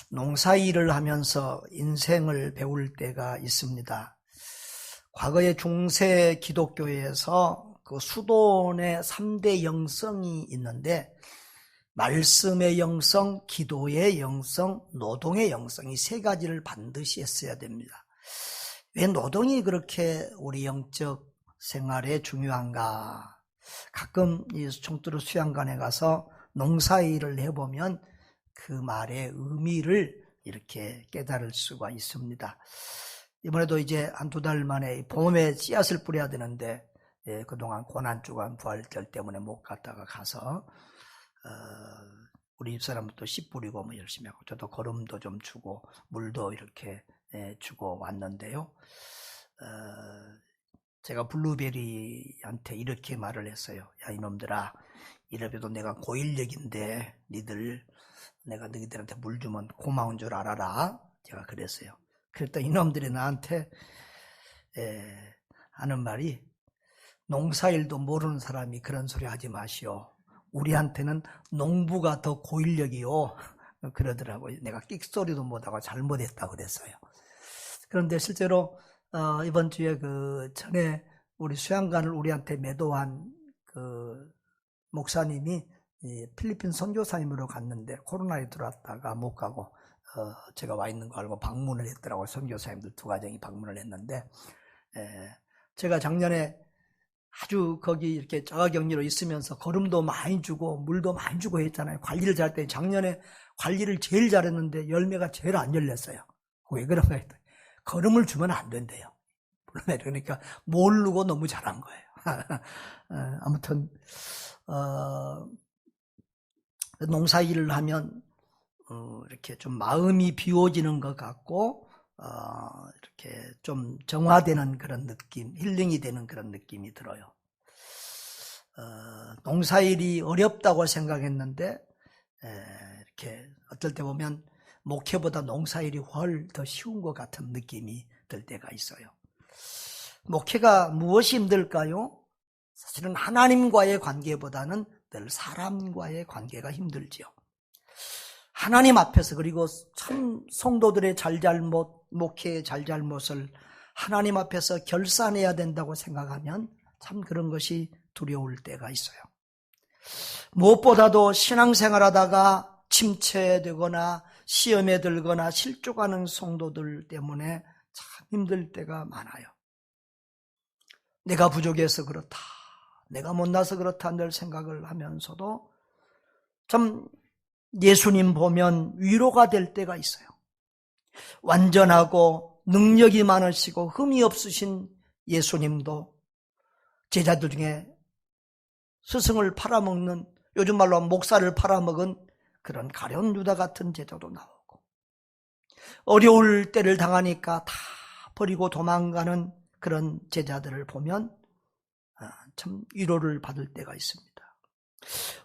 농사일을 하면서 인생을 배울 때가 있습니다. 과거에 중세 기독교에서 그 수도원의 3대 영성이 있는데 말씀의 영성, 기도의 영성, 노동의 영성, 이 세 가지를 반드시 했어야 됩니다. 왜 노동이 그렇게 우리 영적 생활에 중요한가? 가끔 이 총두루 수양관에 가서 농사일을 해보면 그 말의 의미를 이렇게 깨달을 수가 있습니다. 이번에도 이제 한두 달 만에 봄에 씨앗을 뿌려야 되는데 그동안 고난주간 부활절 때문에 못 갔다가 가서 우리 집사람은 또 씨 뿌리고 뭐 열심히 하고 저도 거름도 좀 주고 물도 이렇게 주고 왔는데요. 제가 블루베리한테 이렇게 말을 했어요. 야 이놈들아, 이래봬도 내가 고인력인데 내가 너희들한테 물 주면 고마운 줄 알아라. 제가 그랬어요. 그랬더니 이놈들이 나한테 하는 말이, 농사일도 모르는 사람이 그런 소리 하지 마시오. 우리한테는 농부가 더 고인력이요. 그러더라고요. 내가 끽소리도 못하고 잘못했다고 그랬어요. 그런데 실제로 이번 주에 그 전에 우리 수양관을 우리한테 매도한 그 목사님이 필리핀 선교사님으로 갔는데 코로나에 들어왔다가 못 가고 제가 와 있는 거 알고 방문을 했더라고요. 선교사님들 두 가정이 방문을 했는데 제가 작년에 아주 거기 이렇게 자가격리로 있으면서 거름도 많이 주고 물도 많이 주고 했잖아요. 관리를 잘할 때 작년에 관리를 제일 잘했는데 열매가 제일 안 열렸어요. 왜 그런가 했더니 거름을 주면 안 된대요. 그러니까 모르고 너무 잘한 거예요. 아무튼 농사일을 하면 이렇게 좀 마음이 비워지는 것 같고 이렇게 좀 정화되는 그런 느낌, 힐링이 되는 그런 느낌이 들어요. 농사일이 어렵다고 생각했는데 이렇게 어떨 때 보면 목회보다 농사일이 훨 더 쉬운 것 같은 느낌이 들 때가 있어요. 목회가 무엇이 힘들까요? 사실은 하나님과의 관계보다는 늘 사람과의 관계가 힘들지요. 하나님 앞에서, 그리고 참 성도들의 잘잘못, 목회의 잘잘못을 하나님 앞에서 결산해야 된다고 생각하면 참 그런 것이 두려울 때가 있어요. 무엇보다도 신앙생활하다가 침체되거나 시험에 들거나 실족하는 성도들 때문에 참 힘들 때가 많아요. 내가 부족해서 그렇다, 내가 못나서 그렇다 늘 생각을 하면서도 참 예수님 보면 위로가 될 때가 있어요. 완전하고 능력이 많으시고 흠이 없으신 예수님도 제자들 중에 스승을 팔아먹는, 요즘 말로 하면 목사를 팔아먹은 그런 가룟 유다 같은 제자도 나오고, 어려울 때를 당하니까 다 버리고 도망가는 그런 제자들을 보면 참 위로를 받을 때가 있습니다.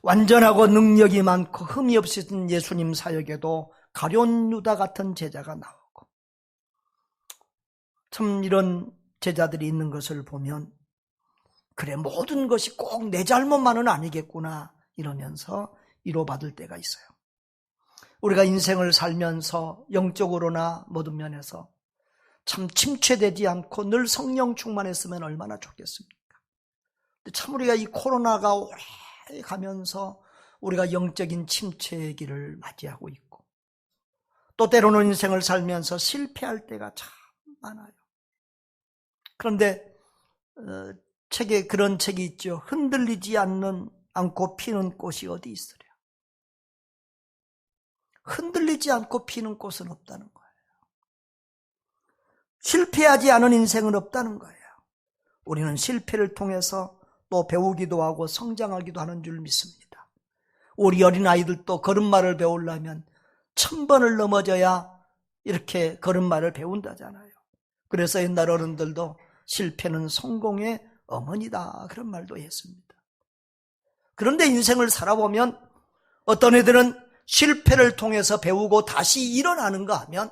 완전하고 능력이 많고 흠이 없으신 예수님 사역에도 가룟 유다 같은 제자가 나오고, 참 이런 제자들이 있는 것을 보면 그래, 모든 것이 꼭 내 잘못만은 아니겠구나 이러면서 위로받을 때가 있어요. 우리가 인생을 살면서 영적으로나 모든 면에서 참 침체되지 않고 늘 성령 충만했으면 얼마나 좋겠습니까? 근데 참 우리가 이 코로나가 오래 가면서 우리가 영적인 침체의 길을 맞이하고 있고, 또 때로는 인생을 살면서 실패할 때가 참 많아요. 그런데 책에 그런 책이 있죠. 흔들리지 않고 피는 꽃이 어디 있으랴. 흔들리지 않고 피는 꽃은 없다는 거예요. 실패하지 않은 인생은 없다는 거예요. 우리는 실패를 통해서 또 배우기도 하고 성장하기도 하는 줄 믿습니다. 우리 어린아이들도 걸음마를 배우려면 1000번을 넘어져야 이렇게 걸음마를 배운다잖아요. 그래서 옛날 어른들도 실패는 성공의 어머니다 그런 말도 했습니다. 그런데 인생을 살아보면 어떤 이들은 실패를 통해서 배우고 다시 일어나는가 하면,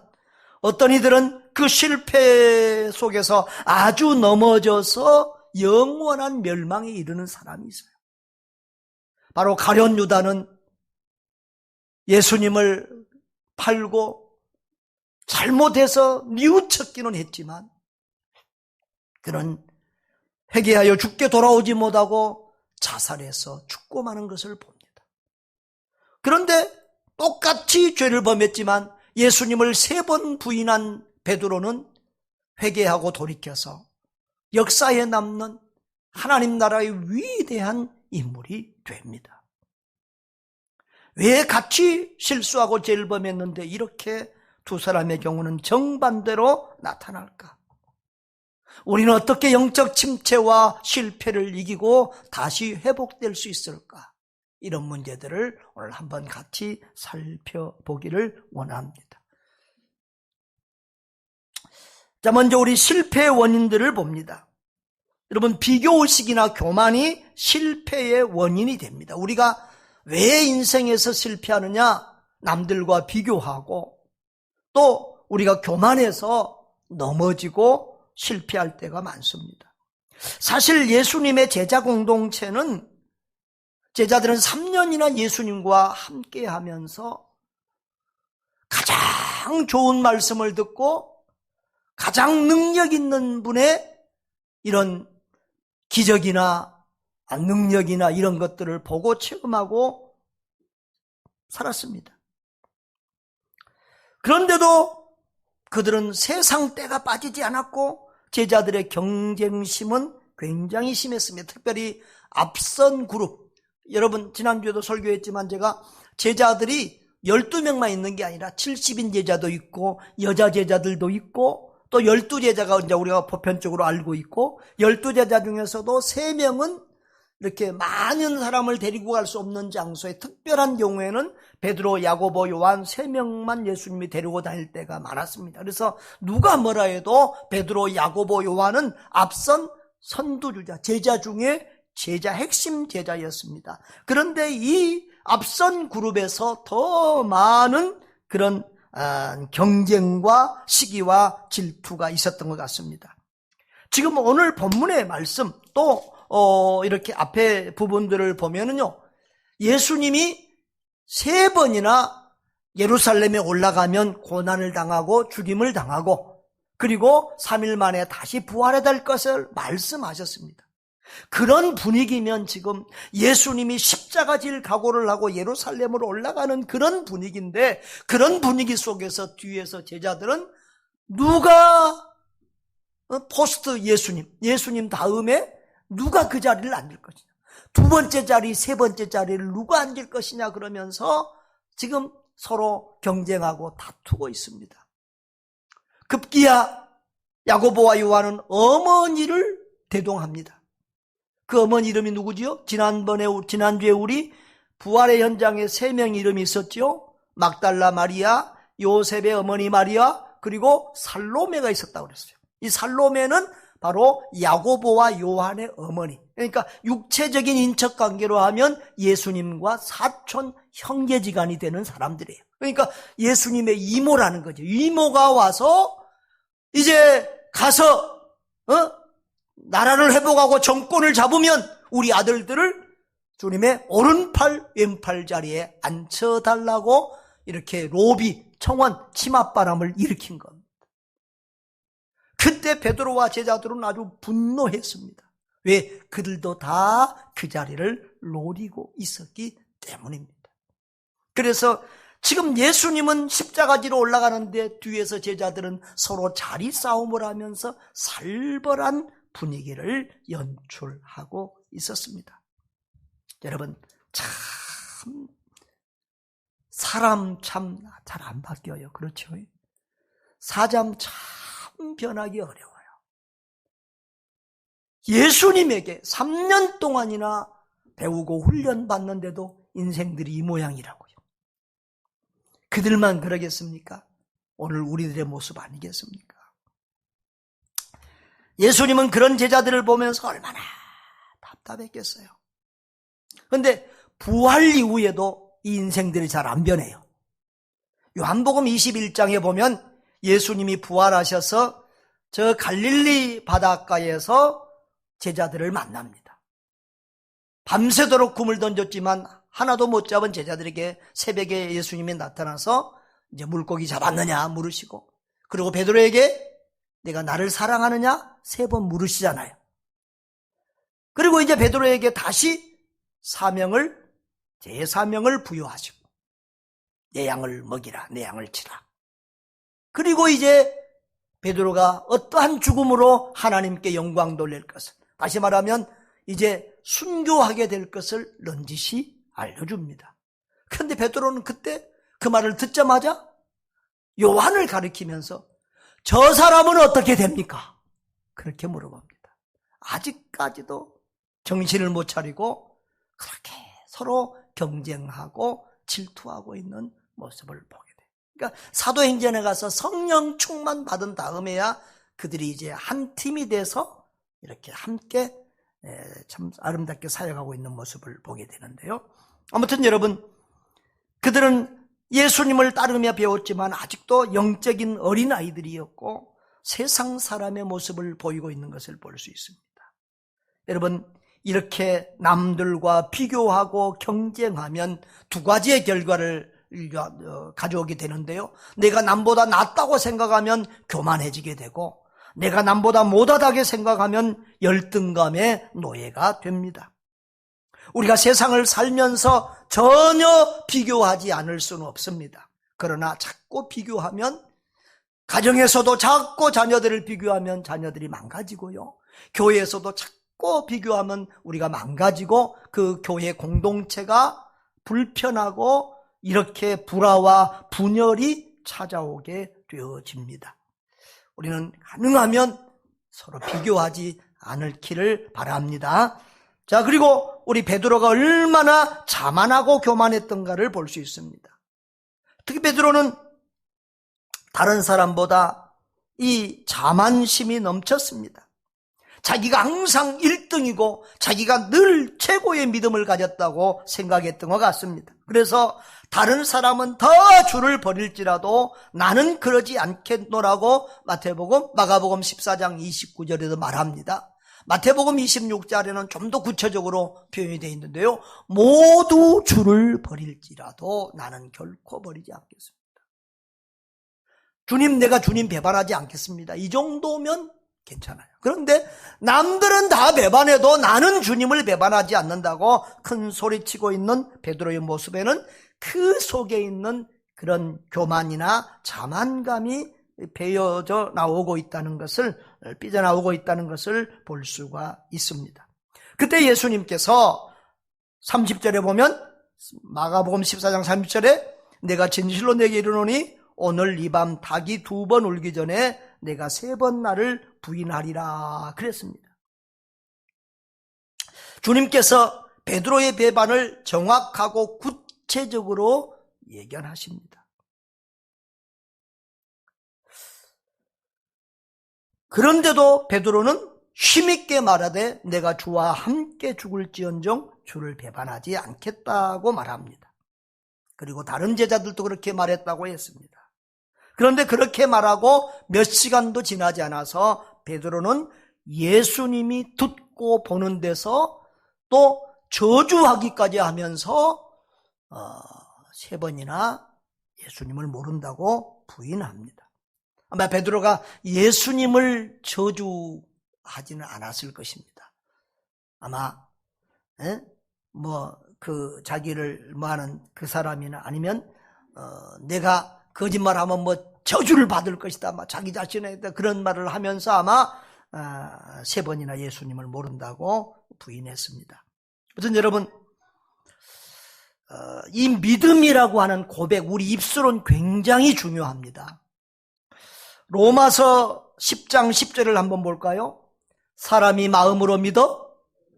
어떤 이들은 그 실패 속에서 아주 넘어져서 영원한 멸망에 이르는 사람이 있어요. 바로 가룟 유다는 예수님을 팔고 잘못해서 뉘우쳤기는 했지만 그는 회개하여 죽게 돌아오지 못하고 자살해서 죽고 마는 것을 봅니다. 그런데 똑같이 죄를 범했지만 예수님을 3번 부인한 베드로는 회개하고 돌이켜서 역사에 남는 하나님 나라의 위대한 인물이 됩니다. 왜 같이 실수하고 죄를 범했는데 이렇게 두 사람의 경우는 정반대로 나타날까? 우리는 어떻게 영적 침체와 실패를 이기고 다시 회복될 수 있을까? 이런 문제들을 오늘 한번 같이 살펴보기를 원합니다. 자, 먼저 우리 실패의 원인들을 봅니다. 여러분, 비교의식이나 교만이 실패의 원인이 됩니다. 우리가 왜 인생에서 실패하느냐? 남들과 비교하고 또 우리가 교만해서 넘어지고 실패할 때가 많습니다. 사실 예수님의 제자 공동체는 제자들은 3년이나 예수님과 함께 하면서 가장 좋은 말씀을 듣고 가장 능력 있는 분의 이런 기적이나 능력이나 이런 것들을 보고 체험하고 살았습니다. 그런데도 그들은 세상 때가 빠지지 않았고 제자들의 경쟁심은 굉장히 심했습니다. 특별히 앞선 그룹, 여러분 지난주에도 설교했지만 제가 제자들이 12명만 있는 게 아니라 70인 제자도 있고 여자 제자들도 있고 또 12제자가 이제 우리가 보편적으로 알고 있고 12제자 중에서도 3명은 이렇게 많은 사람을 데리고 갈 수 없는 장소에 특별한 경우에는 베드로, 야고보, 요한 3명만 예수님이 데리고 다닐 때가 많았습니다. 그래서 누가 뭐라 해도 베드로, 야고보, 요한은 앞선 선두주자, 제자 중에 제자, 핵심 제자였습니다. 그런데 이 앞선 그룹에서 더 많은 그런 경쟁과 시기와 질투가 있었던 것 같습니다. 지금 오늘 본문의 말씀 또 이렇게 앞에 부분들을 보면은요, 예수님이 3번이나 예루살렘에 올라가면 고난을 당하고 죽임을 당하고 그리고 3일 만에 다시 부활해야 될 것을 말씀하셨습니다. 그런 분위기면 지금 예수님이 십자가 질 각오를 하고 예루살렘으로 올라가는 그런 분위기인데 그런 분위기 속에서 뒤에서 제자들은 누가 포스트 예수님 다음에 누가 그 자리를 앉을 것이냐, 2번째 자리, 3번째 자리를 누가 앉을 것이냐 그러면서 지금 서로 경쟁하고 다투고 있습니다. 급기야 야고보와 요한은 어머니를 대동합니다. 그 어머니 이름이 누구지요? 지난주에 우리 부활의 현장에 3명 이름이 있었죠. 막달라 마리아, 요셉의 어머니 마리아, 그리고 살로메가 있었다고 그랬어요. 이 살로메는 바로 야고보와 요한의 어머니. 그러니까 육체적인 인척관계로 하면 예수님과 사촌 형제지간이 되는 사람들이에요. 그러니까 예수님의 이모라는 거죠. 이모가 와서 이제 가서 나라를 회복하고 정권을 잡으면 우리 아들들을 주님의 오른팔 왼팔 자리에 앉혀달라고 이렇게 로비, 청원, 치맛바람을 일으킨 겁니다. 그때 베드로와 제자들은 아주 분노했습니다. 왜? 그들도 다 그 자리를 노리고 있었기 때문입니다. 그래서 지금 예수님은 십자가지로 올라가는데 뒤에서 제자들은 서로 자리 싸움을 하면서 살벌한 분위기를 연출하고 있었습니다. 여러분, 참 사람 참 잘 안 바뀌어요. 그렇죠? 사람 참 변하기 어려워요. 예수님에게 3년 동안이나 배우고 훈련받는데도 인생들이 이 모양이라고요. 그들만 그러겠습니까? 오늘 우리들의 모습 아니겠습니까? 예수님은 그런 제자들을 보면서 얼마나 답답했겠어요. 그런데 부활 이후에도 이 인생들이 잘 안 변해요. 요한복음 21장에 보면 예수님이 부활하셔서 저 갈릴리 바닷가에서 제자들을 만납니다. 밤새도록 금을 던졌지만 하나도 못 잡은 제자들에게 새벽에 예수님이 나타나서 이제 물고기 잡았느냐 물으시고, 그리고 베드로에게 내가 나를 사랑하느냐 3번 물으시잖아요. 그리고 이제 베드로에게 다시 제 사명을 부여하시고, 내 양을 먹이라, 내 양을 치라. 그리고 이제 베드로가 어떠한 죽음으로 하나님께 영광 돌릴 것을, 다시 말하면 이제 순교하게 될 것을 넌지시 알려줍니다. 그런데 베드로는 그때 그 말을 듣자마자 요한을 가리키면서 저 사람은 어떻게 됩니까? 그렇게 물어봅니다. 아직까지도 정신을 못 차리고 그렇게 서로 경쟁하고 질투하고 있는 모습을 보게 돼요. 그러니까 사도행전에 가서 성령 충만 받은 다음에야 그들이 이제 한 팀이 돼서 이렇게 함께 참 아름답게 사역하고 있는 모습을 보게 되는데요. 아무튼 여러분, 그들은 예수님을 따르며 배웠지만 아직도 영적인 어린아이들이었고 세상 사람의 모습을 보이고 있는 것을 볼 수 있습니다. 여러분, 이렇게 남들과 비교하고 경쟁하면 두 가지의 결과를 가져오게 되는데요. 내가 남보다 낫다고 생각하면 교만해지게 되고, 내가 남보다 못하다게 생각하면 열등감의 노예가 됩니다. 우리가 세상을 살면서 전혀 비교하지 않을 수는 없습니다. 그러나 자꾸 비교하면, 가정에서도 자꾸 자녀들을 비교하면 자녀들이 망가지고요, 교회에서도 자꾸 비교하면 우리가 망가지고 그 교회 공동체가 불편하고 이렇게 불화와 분열이 찾아오게 되어집니다. 우리는 가능하면 서로 비교하지 않기를 바랍니다. 자, 그리고 우리 베드로가 얼마나 자만하고 교만했던가를 볼 수 있습니다. 특히 베드로는 다른 사람보다 이 자만심이 넘쳤습니다. 자기가 항상 1등이고 자기가 늘 최고의 믿음을 가졌다고 생각했던 것 같습니다. 그래서 다른 사람은 더 주를 버릴지라도 나는 그러지 않겠노라고 마가복음 14장 29절에도 말합니다. 마태복음 26절에는 좀 더 구체적으로 표현이 되어 있는데요. 모두 주를 버릴지라도 나는 결코 버리지 않겠습니다. 주님, 내가 주님 배반하지 않겠습니다. 이 정도면 괜찮아요. 그런데 남들은 다 배반해도 나는 주님을 배반하지 않는다고 큰 소리치고 있는 베드로의 모습에는 그 속에 있는 그런 교만이나 자만감이 배어져 나오고 있다는 것을, 삐져나오고 있다는 것을 볼 수가 있습니다. 그때 예수님께서 30절에 보면, 마가복음 14장 30절에 내가 진실로 내게 이르노니 오늘 이 밤 닭이 2번 울기 전에 내가 3번 나를 부인하리라 그랬습니다. 주님께서 베드로의 배반을 정확하고 구체적으로 예견하십니다. 그런데도 베드로는 힘있게 말하되 내가 주와 함께 죽을지언정 주를 배반하지 않겠다고 말합니다. 그리고 다른 제자들도 그렇게 말했다고 했습니다. 그런데 그렇게 말하고 몇 시간도 지나지 않아서 베드로는 예수님이 듣고 보는 데서 또 저주하기까지 하면서 3번이나 예수님을 모른다고 부인합니다. 아마 베드로가 예수님을 저주하지는 않았을 것입니다. 아마 자기를 뭐하는 그 사람이나 아니면 내가 거짓말하면 저주를 받을 것이다, 자기 자신에 그런 말을 하면서 아마 3번이나 예수님을 모른다고 부인했습니다. 아무튼 여러분, 이 믿음이라고 하는 고백, 우리 입술은 굉장히 중요합니다. 로마서 10장 10절을 한번 볼까요? 사람이 마음으로 믿어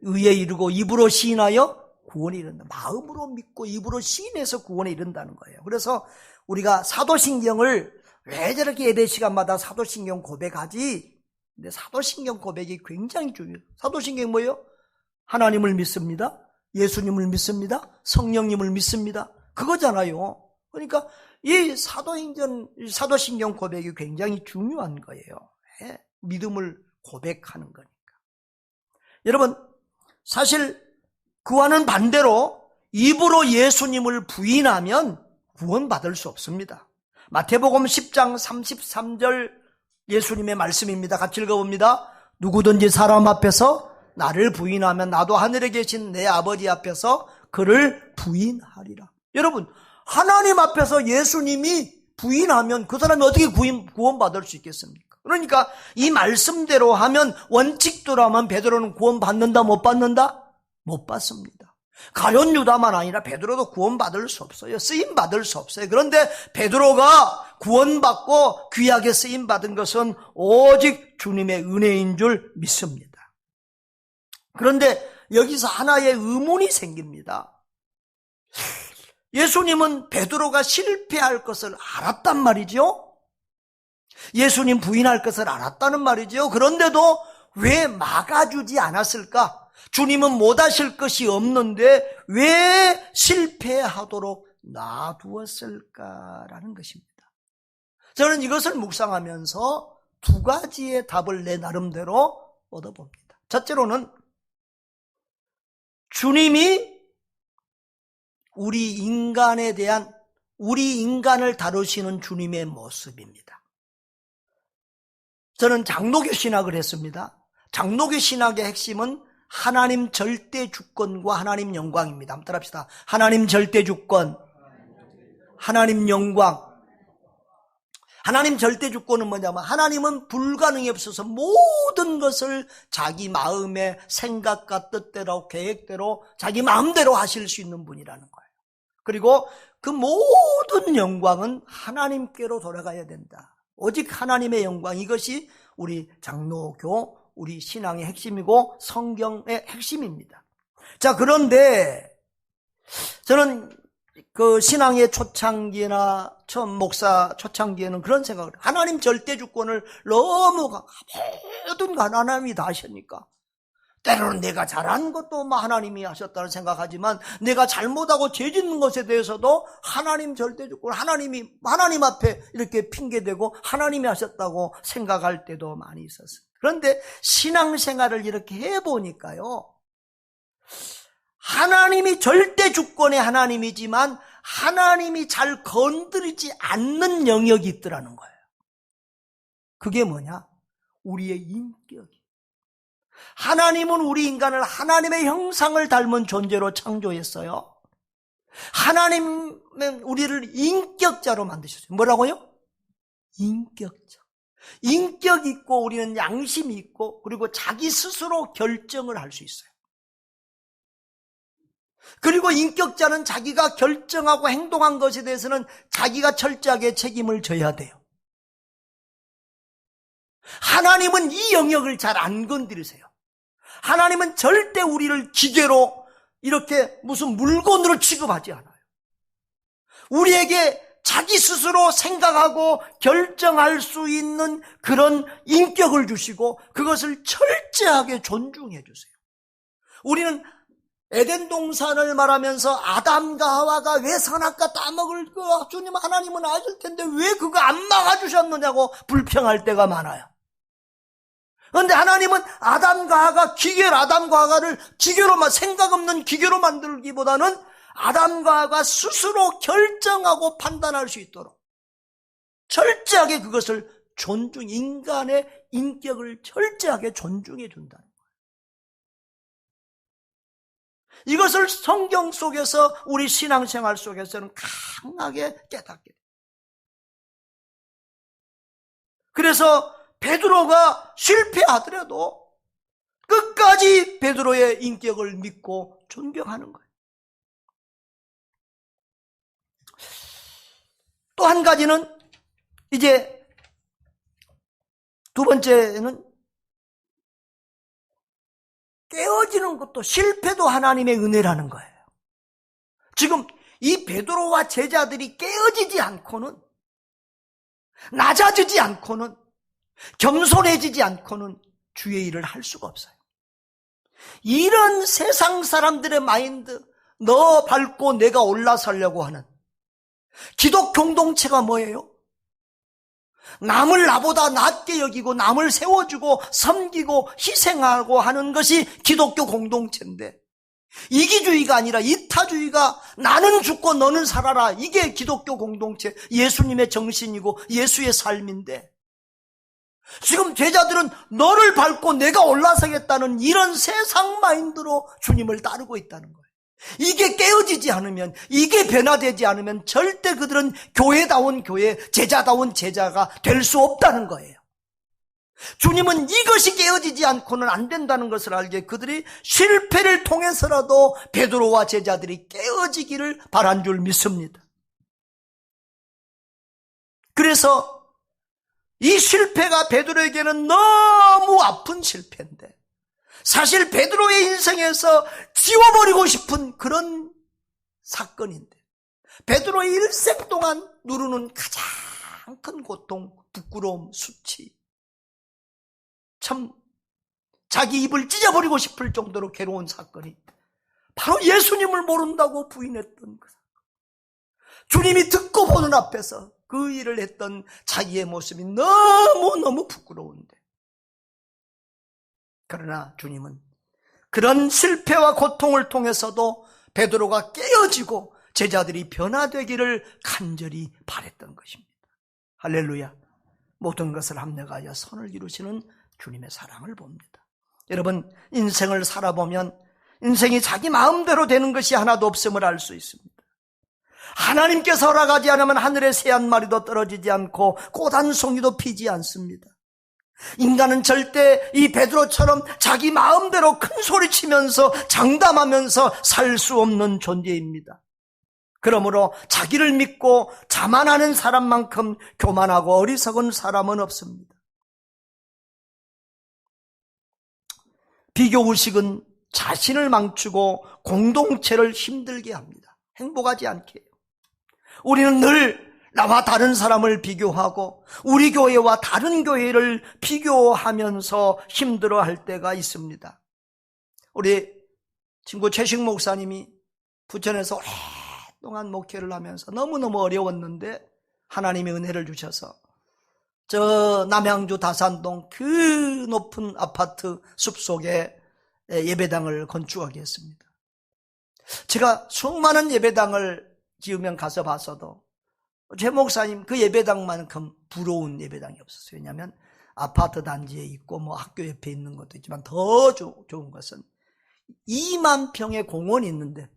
의에 이르고 입으로 시인하여 구원에 이른다. 마음으로 믿고 입으로 시인해서 구원에 이른다는 거예요. 그래서 우리가 사도신경을 왜 저렇게 예배 시간마다 사도신경 고백하지? 근데 사도신경 고백이 굉장히 중요해요. 사도신경이 뭐예요? 하나님을 믿습니다. 예수님을 믿습니다. 성령님을 믿습니다. 그거잖아요. 그러니까 이 사도신경 고백이 굉장히 중요한 거예요. 믿음을 고백하는 거니까. 여러분, 사실 그와는 반대로 입으로 예수님을 부인하면 구원받을 수 없습니다. 마태복음 10장 33절 예수님의 말씀입니다. 같이 읽어봅니다. 누구든지 사람 앞에서 나를 부인하면 나도 하늘에 계신 내 아버지 앞에서 그를 부인하리라. 여러분, 하나님 앞에서 예수님이 부인하면 그 사람이 어떻게 구원받을 수 있겠습니까? 그러니까 이 말씀대로 하면, 원칙대로 하면 베드로는 구원받는다 못 받는다? 못 받습니다. 가룟 유다만 아니라 베드로도 구원받을 수 없어요. 쓰임받을 수 없어요. 그런데 베드로가 구원받고 귀하게 쓰임받은 것은 오직 주님의 은혜인 줄 믿습니다. 그런데 여기서 하나의 의문이 생깁니다. 예수님은 베드로가 실패할 것을 알았단 말이죠. 예수님 부인할 것을 알았다는 말이죠. 그런데도 왜 막아주지 않았을까? 주님은 못하실 것이 없는데 왜 실패하도록 놔두었을까라는 것입니다. 저는 이것을 묵상하면서 두 가지의 답을 내 나름대로 얻어봅니다. 첫째로는 주님이 우리 인간에 대한, 우리 인간을 다루시는 주님의 모습입니다. 저는 장로교 신학을 했습니다. 장로교 신학의 핵심은 하나님 절대 주권과 하나님 영광입니다. 한번 따라합시다. 하나님 절대 주권, 하나님 영광. 하나님 절대 주권은 뭐냐면, 하나님은 불가능이 없어서 모든 것을 자기 마음의 생각과 뜻대로, 계획대로, 자기 마음대로 하실 수 있는 분이라는 거예요. 그리고 그 모든 영광은 하나님께로 돌아가야 된다. 오직 하나님의 영광, 이것이 우리 장로교, 우리 신앙의 핵심이고 성경의 핵심입니다. 자, 그런데 저는 그 신앙의 초창기나 처음 목사 초창기에는 그런 생각을, 하나님 절대 주권을 너무 모든 거 하나님이 다 하시니까 때로는 내가 잘하는 것도 하나님이 하셨다는 생각하지만, 내가 잘못하고 죄 짓는 것에 대해서도 하나님 절대 주권, 하나님 앞에 이렇게 핑계대고 하나님이 하셨다고 생각할 때도 많이 있었어요. 그런데 신앙생활을 이렇게 해보니까요, 하나님이 절대 주권의 하나님이지만 하나님이 잘 건드리지 않는 영역이 있더라는 거예요. 그게 뭐냐? 우리의 인격이. 하나님은 우리 인간을 하나님의 형상을 닮은 존재로 창조했어요. 하나님은 우리를 인격자로 만드셨어요. 뭐라고요? 인격자. 인격이 있고 우리는 양심이 있고, 그리고 자기 스스로 결정을 할 수 있어요. 그리고 인격자는 자기가 결정하고 행동한 것에 대해서는 자기가 철저하게 책임을 져야 돼요. 하나님은 이 영역을 잘 안 건드리세요. 하나님은 절대 우리를 기계로 이렇게 무슨 물건으로 취급하지 않아요. 우리에게 자기 스스로 생각하고 결정할 수 있는 그런 인격을 주시고 그것을 철저하게 존중해 주세요. 우리는 에덴 동산을 말하면서 아담과 하와가 왜 선악과 따먹을 거 주님 하나님은 아실 텐데 왜 그거 안 막아주셨느냐고 불평할 때가 많아요. 그런데 하나님은 아담과 하와를 기계로만, 생각 없는 기계로 만들기보다는 아담과 하와가 스스로 결정하고 판단할 수 있도록 철저하게 그것을 인간의 인격을 철저하게 존중해 준다는 거예요. 이것을 성경 속에서, 우리 신앙생활 속에서는 강하게 깨닫게 돼요. 그래서 베드로가 실패하더라도 끝까지 베드로의 인격을 믿고 존경하는 거예요. 또 한 가지는, 이제 두 번째는 깨어지는 것도, 실패도 하나님의 은혜라는 거예요. 지금 이 베드로와 제자들이 깨어지지 않고는, 낮아지지 않고는, 겸손해지지 않고는 주의 일을 할 수가 없어요. 이런 세상 사람들의 마인드, 너 밟고 내가 올라서려고 하는 기독 공동체가 뭐예요? 남을 나보다 낮게 여기고 남을 세워주고 섬기고 희생하고 하는 것이 기독교 공동체인데, 이기주의가 아니라 이타주의가 나는 죽고 너는 살아라. 이게 기독교 공동체 예수님의 정신이고 예수의 삶인데, 지금 제자들은 너를 밟고 내가 올라서겠다는 이런 세상 마인드로 주님을 따르고 있다는 거예요. 이게 깨어지지 않으면, 이게 변화되지 않으면 절대 그들은 교회다운 교회, 제자다운 제자가 될 수 없다는 거예요. 주님은 이것이 깨어지지 않고는 안 된다는 것을 알기에 그들이 실패를 통해서라도 베드로와 제자들이 깨어지기를 바란 줄 믿습니다. 그래서 이 실패가 베드로에게는 너무 아픈 실패인데, 사실 베드로의 인생에서 지워버리고 싶은 그런 사건인데, 베드로의 일생 동안 누르는 가장 큰 고통, 부끄러움, 수치, 참 자기 입을 찢어버리고 싶을 정도로 괴로운 사건이 바로 예수님을 모른다고 부인했던 그 사건. 주님이 듣고 보는 앞에서 그 일을 했던 자기의 모습이 너무너무 부끄러운데, 그러나 주님은 그런 실패와 고통을 통해서도 베드로가 깨어지고 제자들이 변화되기를 간절히 바랬던 것입니다. 할렐루야. 모든 것을 합력하여 선을 이루시는 주님의 사랑을 봅니다. 여러분, 인생을 살아보면 인생이 자기 마음대로 되는 것이 하나도 없음을 알 수 있습니다. 하나님께서 허락하지 않으면 하늘의 새 한 마리도 떨어지지 않고 꽃 한 송이도 피지 않습니다. 인간은 절대 이 베드로처럼 자기 마음대로 큰 소리치면서 장담하면서 살 수 없는 존재입니다. 그러므로 자기를 믿고 자만하는 사람만큼 교만하고 어리석은 사람은 없습니다. 비교의식은 자신을 망치고 공동체를 힘들게 합니다. 행복하지 않게 해요. 우리는 늘 나와 다른 사람을 비교하고 우리 교회와 다른 교회를 비교하면서 힘들어할 때가 있습니다. 우리 친구 최식 목사님이 부천에서 오랫동안 목회를 하면서 너무너무 어려웠는데 하나님의 은혜를 주셔서 저 남양주 다산동 그 높은 아파트 숲속에 예배당을 건축하게 했습니다. 제가 수많은 예배당을 지으면 가서 봤어도 최 목사님 그 예배당만큼 부러운 예배당이 없었어요. 왜냐하면 아파트 단지에 있고 뭐 학교 옆에 있는 것도 있지만 더 좋은 것은 2만 평의 공원이 있는데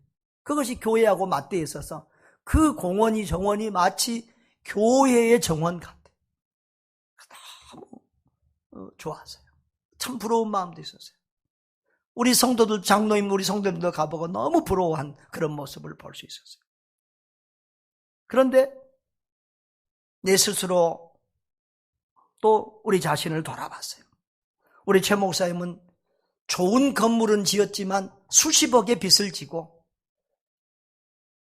그것이 교회하고 맞대어 있어서 그 공원이 정원이 마치 교회의 정원 같아요. 너무 좋았어요. 참 부러운 마음도 있었어요. 우리 성도들, 장로님, 우리 성도님도 가보고 너무 부러워한 그런 모습을 볼 수 있었어요. 그런데 내 스스로 또 우리 자신을 돌아봤어요. 우리 최 목사님은 좋은 건물은 지었지만 수십억의 빚을 지고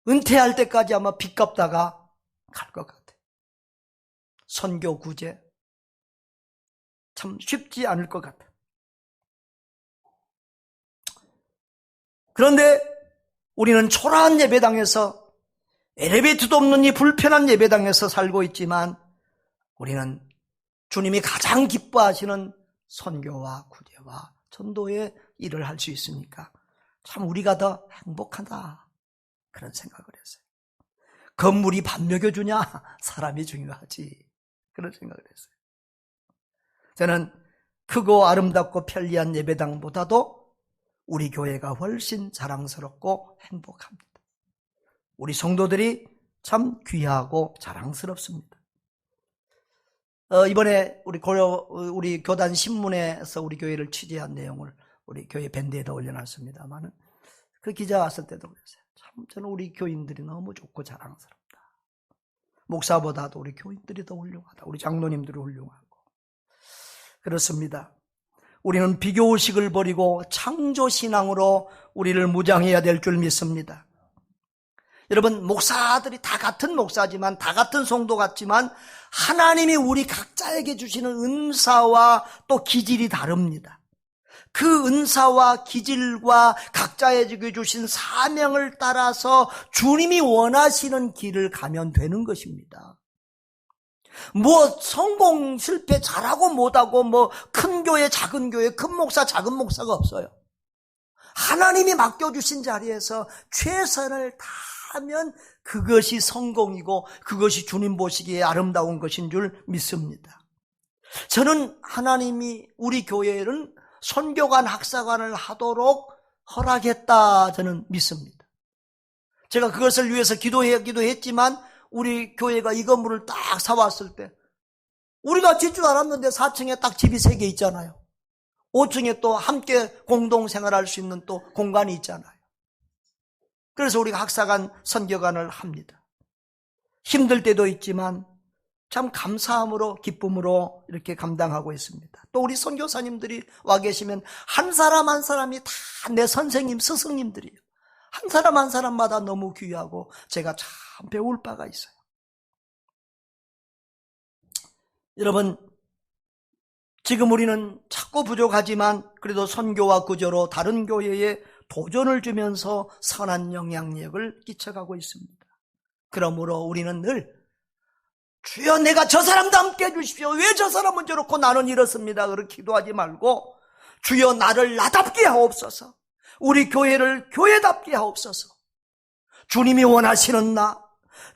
은퇴할 때까지 아마 빚 갚다가 갈 것 같아요. 선교 구제 참 쉽지 않을 것 같아요. 그런데 우리는 초라한 예배당에서 엘리베이터도 없는 이 불편한 예배당에서 살고 있지만 우리는 주님이 가장 기뻐하시는 선교와 구제와 전도의 일을 할 수 있으니까 참 우리가 더 행복하다 그런 생각을 했어요. 건물이 밥 먹여주냐? 사람이 중요하지 그런 생각을 했어요. 저는 크고 아름답고 편리한 예배당보다도 우리 교회가 훨씬 자랑스럽고 행복합니다. 우리 성도들이 참 귀하고 자랑스럽습니다. 이번에 우리 교단 신문에서 우리 교회를 취재한 내용을 우리 교회 밴드에다 올려놨습니다만 그 기자 왔을 때도 그랬어요. 참 저는 우리 교인들이 너무 좋고 자랑스럽다. 목사보다도 우리 교인들이 더 훌륭하다. 우리 장로님들이 훌륭하고. 그렇습니다. 우리는 비교의식을 버리고 창조신앙으로 우리를 무장해야 될 줄 믿습니다. 여러분, 목사들이 다 같은 목사지만 다 같은 성도 같지만 하나님이 우리 각자에게 주시는 은사와 또 기질이 다릅니다. 그 은사와 기질과 각자에게 주신 사명을 따라서 주님이 원하시는 길을 가면 되는 것입니다. 뭐 성공 실패 잘하고 못하고 뭐 큰 교회 작은 교회 큰 목사 작은 목사가 없어요. 하나님이 맡겨주신 자리에서 최선을 다하면 그것이 성공이고 그것이 주님 보시기에 아름다운 것인 줄 믿습니다. 저는 하나님이 우리 교회는 선교관 학사관을 하도록 허락했다 저는 믿습니다. 제가 그것을 위해서 기도하기도 했지만 우리 교회가 이 건물을 딱 사왔을 때 우리가 짓지도 않았는데 4층에 딱 집이 3개 있잖아요. 5층에 또 함께 공동생활할 수 있는 또 공간이 있잖아요. 그래서 우리가 학사관 선교관을 합니다. 힘들 때도 있지만 참 감사함으로 기쁨으로 이렇게 감당하고 있습니다. 또 우리 선교사님들이 와 계시면 한 사람 한 사람이 다 내 선생님 스승님들이에요. 한 사람 한 사람마다 너무 귀하고 제가 참 배울 바가 있어요. 여러분, 지금 우리는 자꾸 부족하지만 그래도 선교와 구조로 다른 교회에 도전을 주면서 선한 영향력을 끼쳐가고 있습니다. 그러므로 우리는 늘 주여 내가 저 사람도 함께 해주십시오. 왜 저 사람은 저렇고 나는 이렇습니다. 그렇게 기도하지 말고 주여 나를 나답게 하옵소서. 우리 교회를 교회답게 하옵소서. 주님이 원하시는 나,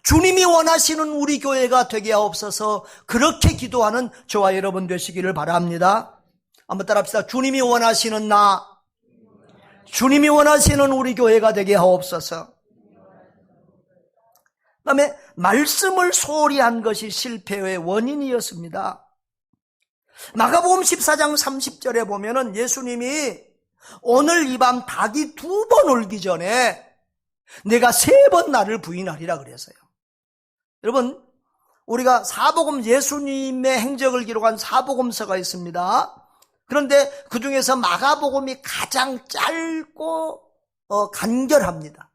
주님이 원하시는 우리 교회가 되게 하옵소서. 그렇게 기도하는 저와 여러분 되시기를 바랍니다. 한번 따라합시다. 주님이 원하시는 나, 주님이 원하시는 우리 교회가 되게 하옵소서. 그 다음에 말씀을 소홀히 한 것이 실패의 원인이었습니다. 마가복음 14장 30절에 보면은 예수님이 오늘 이 밤 닭이 2번 울기 전에 내가 3번 나를 부인하리라 그랬어요. 여러분, 우리가 사복음 예수님의 행적을 기록한 사복음서가 있습니다. 그런데 그 중에서 마가복음이 가장 짧고 간결합니다.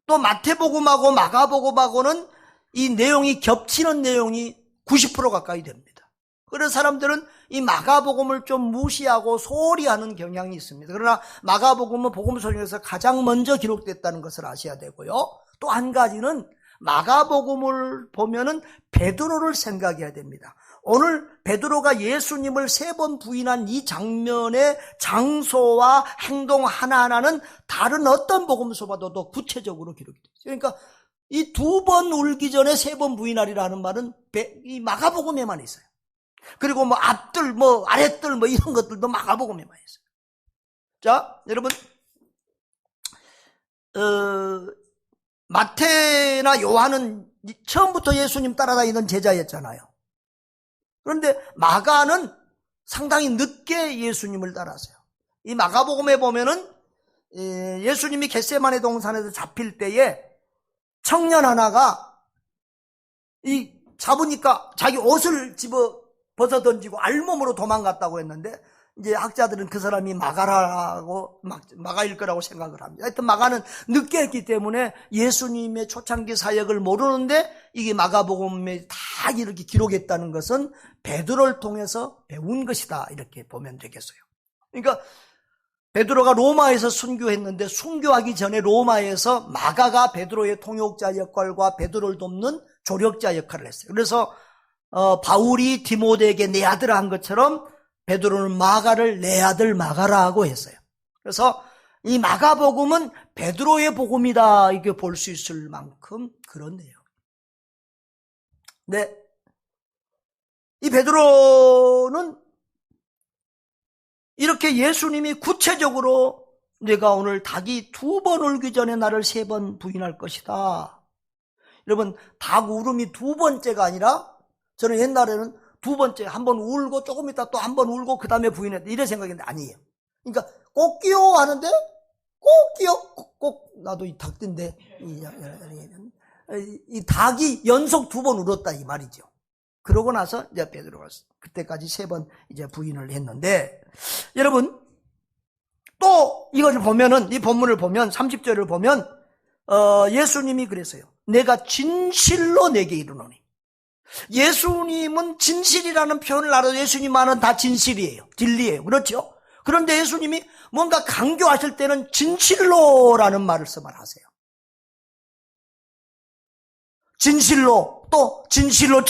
또 마태복음하고 마가복음하고는 이 내용이 겹치는 내용이 90% 가까이 됩니다. 그래서 사람들은 이 마가복음을 좀 무시하고 소홀히 하는 경향이 있습니다. 그러나 마가복음은 복음서 중에서 가장 먼저 기록됐다는 것을 아셔야 되고요. 또 한 가지는 마가복음을 보면은 베드로를 생각해야 됩니다. 오늘 베드로가 예수님을 3번 부인한 이 장면의 장소와 행동 하나하나는 다른 어떤 복음서보다도 더 구체적으로 기록이 됐어요. 그러니까 이 2번 울기 전에 3번 부인하리라는 말은 이 마가복음에만 있어요. 그리고 뭐 앞들, 뭐 아랫들, 뭐 이런 것들도 마가복음에만 있어요. 자, 여러분, 마태나 요한은 처음부터 예수님 따라다니던 제자였잖아요. 그런데 마가는 상당히 늦게 예수님을 따랐어요. 이 마가복음에 보면은 예수님이 겟세마네 동산에서 잡힐 때에 청년 하나가 이 잡으니까 자기 옷을 벗어 던지고 알몸으로 도망갔다고 했는데 이제 학자들은 그 사람이 마가일 거라고 생각을 합니다. 하여튼 마가는 늦게 했기 때문에 예수님의 초창기 사역을 모르는데 이게 마가복음에 다 이렇게 기록했다는 것은 베드로를 통해서 배운 것이다 이렇게 보면 되겠어요. 그러니까 베드로가 로마에서 순교했는데 순교하기 전에 로마에서 마가가 베드로의 통역자 역할과 베드로를 돕는 조력자 역할을 했어요. 그래서 바울이 디모데에게 내 아들아 한 것처럼 베드로는 마가를 내 아들 마가라고 했어요. 그래서 이 마가복음은 베드로의 복음이다 이렇게 볼 수 있을 만큼 그런 내용. 네, 이 베드로는 이렇게 예수님이 구체적으로 내가 오늘 닭이 2번 울기 전에 나를 3번 부인할 것이다. 여러분, 닭 울음이 2번째가 아니라 저는 옛날에는 2번째 한 번 울고 조금 있다 또 한 번 울고 그 다음에 부인했다 이런 생각인데 아니에요. 그러니까 꼭 끼워 하는데 꼭 끼워 꼭 나도 이 닭인데 이 닭이 연속 2번 울었다 이 말이죠. 그러고 나서 이제 베드로가 그때까지 3번 이제 부인을 했는데 여러분 또 이것을 보면은 이 본문을 보면 30절을 보면 예수님이 그랬어요. 내가 진실로 내게 이르노니. 예수님은 진실이라는 표현을 알아도 예수님 말은 다 진실이에요. 진리예요. 그렇죠? 그런데 예수님이 뭔가 강조하실 때는 진실로라는 말씀을 하세요. 진실로 또 진실로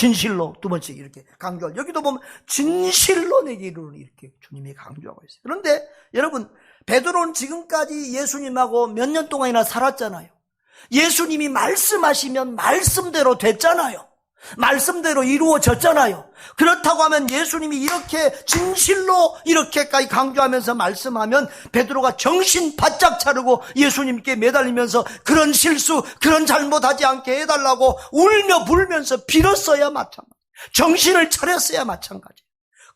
두 번씩 이렇게 강조하고 여기도 보면 진실로 내게 이르노니 이렇게 주님이 강조하고 있어요. 그런데 여러분 베드로는 지금까지 예수님하고 몇 년 동안이나 살았잖아요. 예수님이 말씀하시면 말씀대로 됐잖아요. 말씀대로 이루어졌잖아요. 그렇다고 하면 예수님이 이렇게 진실로 이렇게까지 강조하면서 말씀하면 베드로가 정신 바짝 차리고 예수님께 매달리면서 그런 실수, 그런 잘못하지 않게 해달라고 울며 불면서 빌었어야 마찬가지, 정신을 차렸어야 마찬가지.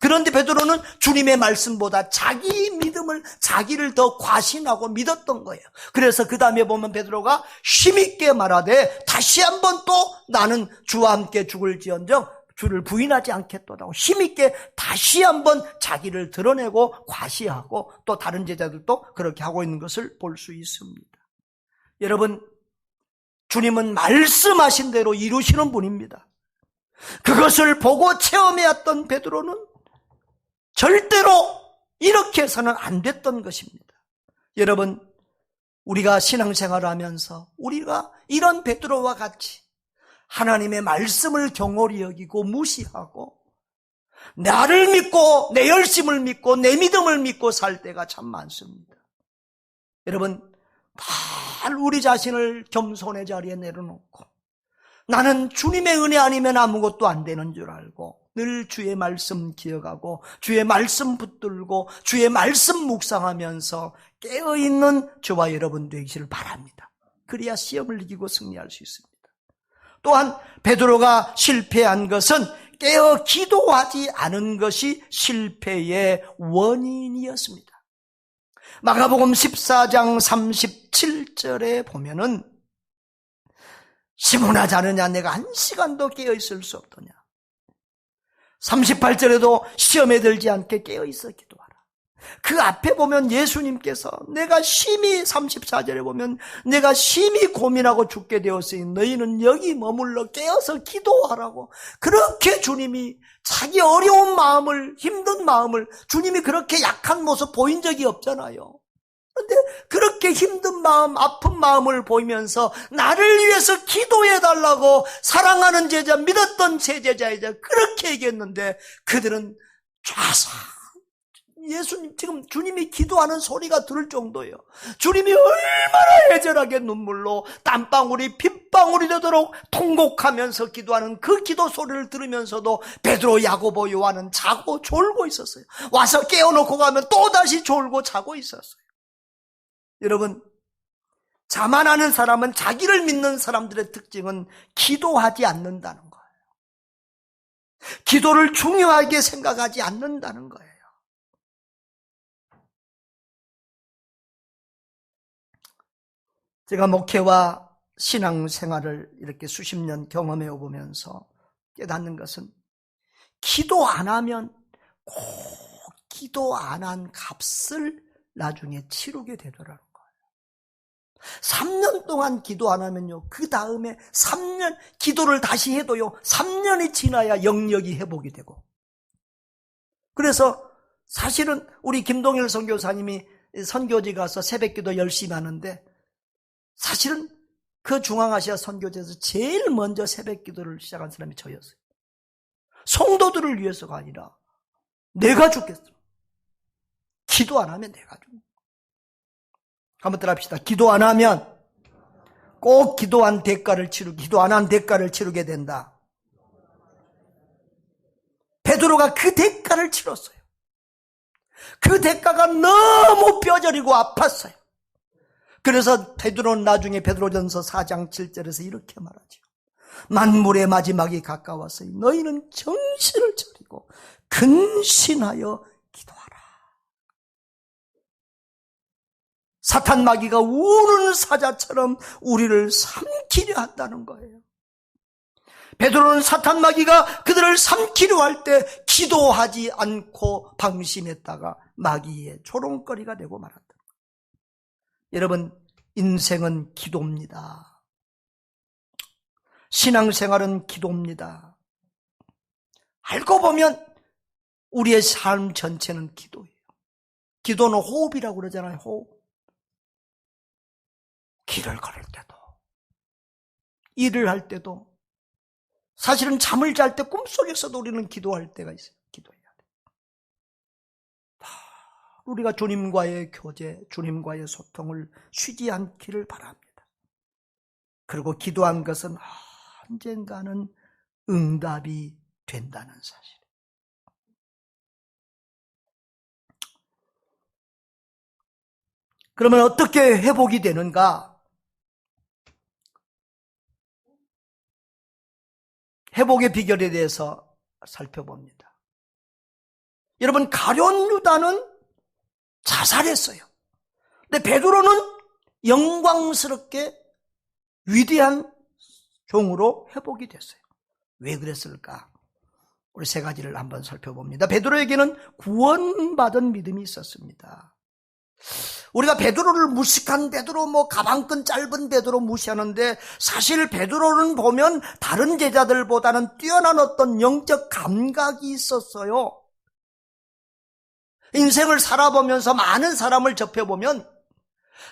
그런데 베드로는 주님의 말씀보다 자기 믿음을, 자기를 더 과신하고 믿었던 거예요. 그래서 그 다음에 보면 베드로가 힘있게 말하되 다시 한번 또 나는 주와 함께 죽을지언정 주를 부인하지 않겠도다고 힘있게 다시 한번 자기를 드러내고 과시하고 또 다른 제자들도 그렇게 하고 있는 것을 볼 수 있습니다. 여러분, 주님은 말씀하신 대로 이루시는 분입니다. 그것을 보고 체험해왔던 베드로는 절대로 이렇게 해서는 안 됐던 것입니다. 여러분, 우리가 신앙생활을 하면서 우리가 이런 베드로와 같이 하나님의 말씀을 경홀히 여기고 무시하고 나를 믿고 내 열심을 믿고 내 믿음을 믿고 살 때가 참 많습니다. 여러분, 늘 우리 자신을 겸손의 자리에 내려놓고 나는 주님의 은혜 아니면 아무것도 안 되는 줄 알고 늘 주의 말씀 기억하고 주의 말씀 붙들고 주의 말씀 묵상하면서 깨어있는 저와 여러분 되시길 바랍니다. 그래야 시험을 이기고 승리할 수 있습니다. 또한 베드로가 실패한 것은 깨어 기도하지 않은 것이 실패의 원인이었습니다. 마가복음 14장 37절에 보면은 시몬아 자느냐 내가 한 시간도 깨어있을 수 없더냐. 38절에도 시험에 들지 않게 깨어있어 기도하라. 그 앞에 보면 예수님께서 내가 심히 34절에 보면 내가 심히 고민하고 죽게 되었으니 너희는 여기 머물러 깨어서 기도하라고 그렇게 주님이 자기 어려운 마음을 힘든 마음을 주님이 그렇게 약한 모습 보인 적이 없잖아요. 그런데 그렇게 힘든 마음 아픈 마음을 보이면서 나를 위해서 기도해달라고 사랑하는 제자 믿었던 제 제자이자 그렇게 얘기했는데 그들은 좌상 예수님 지금 주님이 기도하는 소리가 들을 정도예요. 주님이 얼마나 애절하게 눈물로 땀방울이 핏방울이 되도록 통곡하면서 기도하는 그 기도 소리를 들으면서도 베드로 야고보 요한은 자고 졸고 있었어요. 와서 깨워놓고 가면 또다시 졸고 자고 있었어요. 여러분, 자만하는 사람은 자기를 믿는 사람들의 특징은 기도하지 않는다는 거예요. 기도를 중요하게 생각하지 않는다는 거예요. 제가 목회와 신앙생활을 이렇게 수십 년 경험해 오면서 깨닫는 것은 기도 안 하면 꼭 기도 안 한 값을 나중에 치르게 되더라는 거예요. 3년 동안 기도 안 하면요, 그 다음에 3년 기도를 다시 해도요 3년이 지나야 영역이 회복이 되고. 그래서 사실은 우리 김동일 선교사님이 선교지 가서 새벽기도 열심히 하는데 사실은 그 중앙아시아 선교지에서 제일 먼저 새벽기도를 시작한 사람이 저였어요. 성도들을 위해서가 아니라 내가 죽겠어. 기도 안 하면 내가 죽어. 한번 따라합시다. 기도 안 하면 꼭 기도 안 한 대가를 치르게 된다. 베드로가 그 대가를 치렀어요. 그 대가가 너무 뼈저리고 아팠어요. 그래서 베드로는 나중에 베드로전서 4장 7절에서 이렇게 말하죠. 만물의 마지막이 가까웠으니 너희는 정신을 차리고 근신하여 기도하라. 사탄 마귀가 우는 사자처럼 우리를 삼키려 한다는 거예요. 베드로는 사탄 마귀가 그들을 삼키려 할 때 기도하지 않고 방심했다가 마귀의 조롱거리가 되고 말았다. 여러분, 인생은 기도입니다. 신앙생활은 기도입니다. 알고 보면 우리의 삶 전체는 기도예요. 기도는 호흡이라고 그러잖아요. 호흡. 길을 걸을 때도, 일을 할 때도, 사실은 잠을 잘 때 꿈속에서도 우리는 기도할 때가 있어요. 기도해야 돼. 우리가 주님과의 교제, 주님과의 소통을 쉬지 않기를 바랍니다. 그리고 기도한 것은 언젠가는 응답이 된다는 사실. 그러면 어떻게 회복이 되는가? 회복의 비결에 대해서 살펴봅니다. 여러분, 가룟 유다는 자살했어요. 근데 베드로는 영광스럽게 위대한 종으로 회복이 됐어요. 왜 그랬을까? 우리 세 가지를 한번 살펴봅니다. 베드로에게는 구원받은 믿음이 있었습니다. 우리가 베드로를 무식한 베드로, 가방끈 짧은 베드로 무시하는데, 사실 베드로는 보면 다른 제자들보다는 뛰어난 어떤 영적 감각이 있었어요. 인생을 살아보면서 많은 사람을 접해보면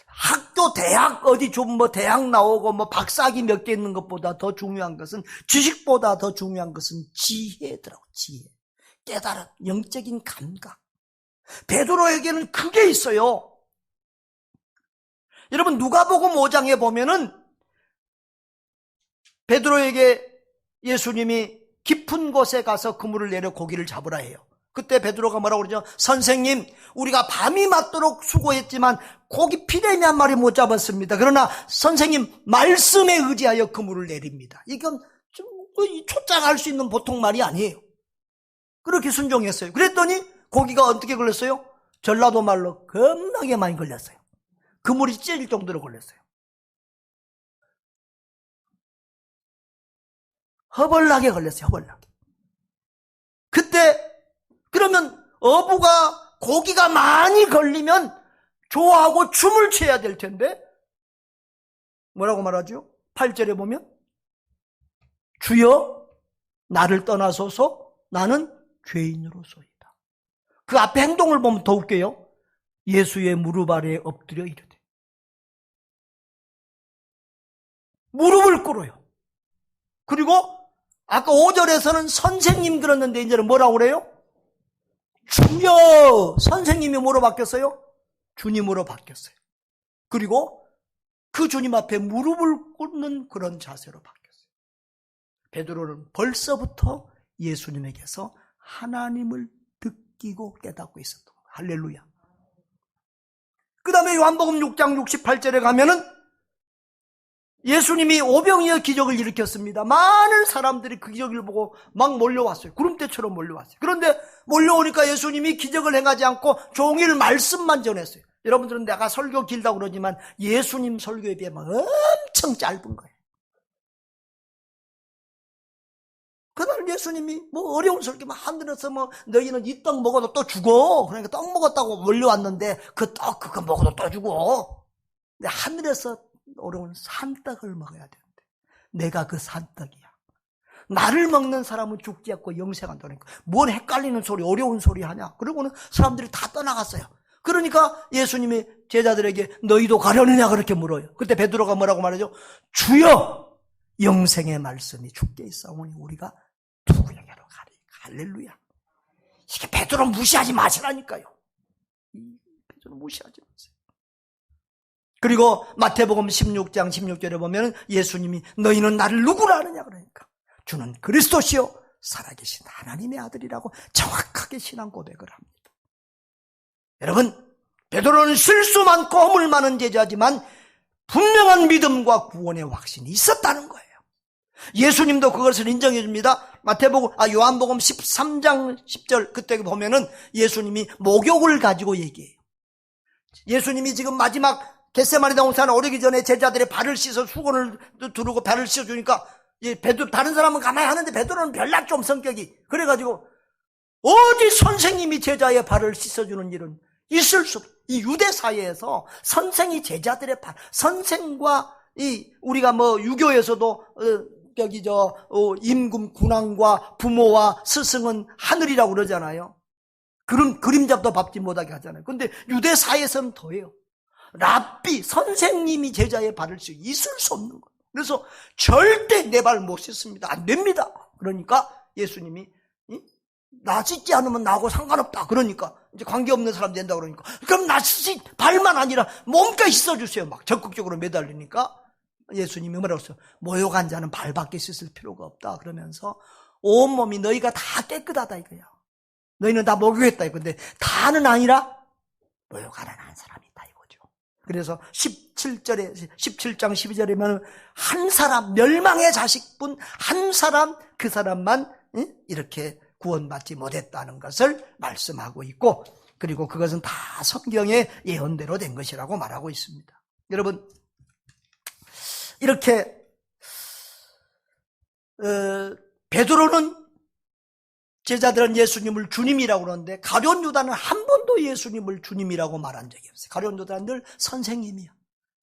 학교, 대학, 어디 좀 대학 나오고 박사학위 몇 개 있는 것보다 더 중요한 것은, 지식보다 더 중요한 것은 지혜더라고, 지혜. 깨달음, 영적인 감각. 베드로에게는 그게 있어요. 여러분, 누가복음 5장에 보면은 베드로에게 예수님이 깊은 곳에 가서 그물을 내려 고기를 잡으라 해요. 그때 베드로가 뭐라고 그러죠? 선생님, 우리가 밤이 맞도록 수고했지만 고기 피레미 한 마리 못 잡았습니다. 그러나 선생님 말씀에 의지하여 그물을 내립니다. 이건 좀 초짜할 수 있는 보통 말이 아니에요. 그렇게 순종했어요. 그랬더니 고기가 어떻게 걸렸어요? 전라도 말로 겁나게 많이 걸렸어요. 그물이 찢어질 정도로 걸렸어요. 허벌나게 걸렸어요. 허벌나게. 그때 그러면 어부가 고기가 많이 걸리면 좋아하고 춤을 춰야 될 텐데 뭐라고 말하죠? 8절에 보면 주여 나를 떠나소서 나는 죄인으로소이다. 그 앞에 행동을 보면 더 웃겨요. 예수의 무릎 아래에 엎드려 이르되. 무릎을 꿇어요. 그리고 아까 5절에서는 선생님 그랬는데 이제는 뭐라고 그래요? 주여. 선생님이 뭐로 바뀌었어요? 주님으로 바뀌었어요. 그리고 그 주님 앞에 무릎을 꿇는 그런 자세로 바뀌었어요. 베드로는 벌써부터 예수님에게서 하나님을 느끼고 깨닫고 있었던 거예요. 할렐루야. 그 다음에 요한복음 6장 68절에 가면은 예수님이 오병이어 기적을 일으켰습니다. 많은 사람들이 그 기적을 보고 막 몰려왔어요. 구름대처럼 몰려왔어요. 그런데 몰려오니까 예수님이 기적을 행하지 않고 종일 말씀만 전했어요. 여러분들은 내가 설교 길다고 그러지만 예수님 설교에 비하면 엄청 짧은 거예요. 그날 예수님이 어려운 설교 하늘에서 너희는 이 떡 먹어도 또 죽어. 그러니까 떡 먹었다고 몰려왔는데 그 떡 그거 먹어도 또 죽어. 근데 하늘에서 어려운 산떡을 먹어야 되는데 내가 그 산떡이야. 나를 먹는 사람은 죽지 않고 영생한다니까. 뭔 헷갈리는 소리, 어려운 소리 하냐. 그러고는 사람들이 다 떠나갔어요. 그러니까 예수님이 제자들에게 너희도 가려느냐 그렇게 물어요. 그때 베드로가 뭐라고 말하죠? 주여 영생의 말씀이 주께 있사오니 우리가 누구에게로 가리. 할렐루야. 이게 베드로 무시하지 마시라니까요. 베드로 무시하지 마세요. 그리고 마태복음 16장 16절에 보면 예수님이 너희는 나를 누구라 하느냐 그러니까 주는 그리스도시요 살아계신 하나님의 아들이라고 정확하게 신앙 고백을 합니다. 여러분, 베드로는 실수 많고 허물 많은 제자지만 분명한 믿음과 구원의 확신이 있었다는 거예요. 예수님도 그것을 인정해 줍니다. 요한복음 13장 10절 그때 보면은 예수님이 목욕을 가지고 얘기해요. 예수님이 지금 마지막 겟세마네 동산 오르기 전에 제자들의 발을 씻어 수건을 두르고 발을 씻어주니까 다른 사람은 가만히 하는데 베드로는 별나 좀 성격이 그래가지고 어디 선생님이 제자의 발을 씻어주는 일은 있을 수 없어요. 이 유대 사회에서 선생이 제자들의 발, 선생과 우리가 유교에서도 임금 군왕과 부모와 스승은 하늘이라고 그러잖아요. 그림잡도 밟지 못하게 하잖아요. 근데 유대 사회에서는 더해요. 랍비, 선생님이 제자의 발을 씻고 있을 수 없는 거예요. 그래서 절대 내 발 못 씻습니다. 안 됩니다. 그러니까 예수님이 나 씻지 않으면 나하고 상관없다. 그러니까 이제 관계없는 사람 된다 그러니까 그럼 나 발만 아니라 몸까지 씻어주세요. 막 적극적으로 매달리니까 예수님이 뭐라고 했어요? 모욕한 자는 발밖에 씻을 필요가 없다. 그러면서 온몸이 너희가 다 깨끗하다 이거야. 너희는 다 목욕했다. 근데 다는 아니라 모욕하는 한 사람이 있다 이거죠. 그래서 17장 12절에면 한 사람, 멸망의 자식분 한 사람, 그 사람만 이렇게 구원받지 못했다는 것을 말씀하고 있고, 그리고 그것은 다 성경의 예언대로 된 것이라고 말하고 있습니다. 여러분, 이렇게 베드로는 제자들은 예수님을 주님이라고 그러는데 가룟 유다는 한 번도 예수님을 주님이라고 말한 적이 없어요. 가룟 유다는 늘 선생님이야.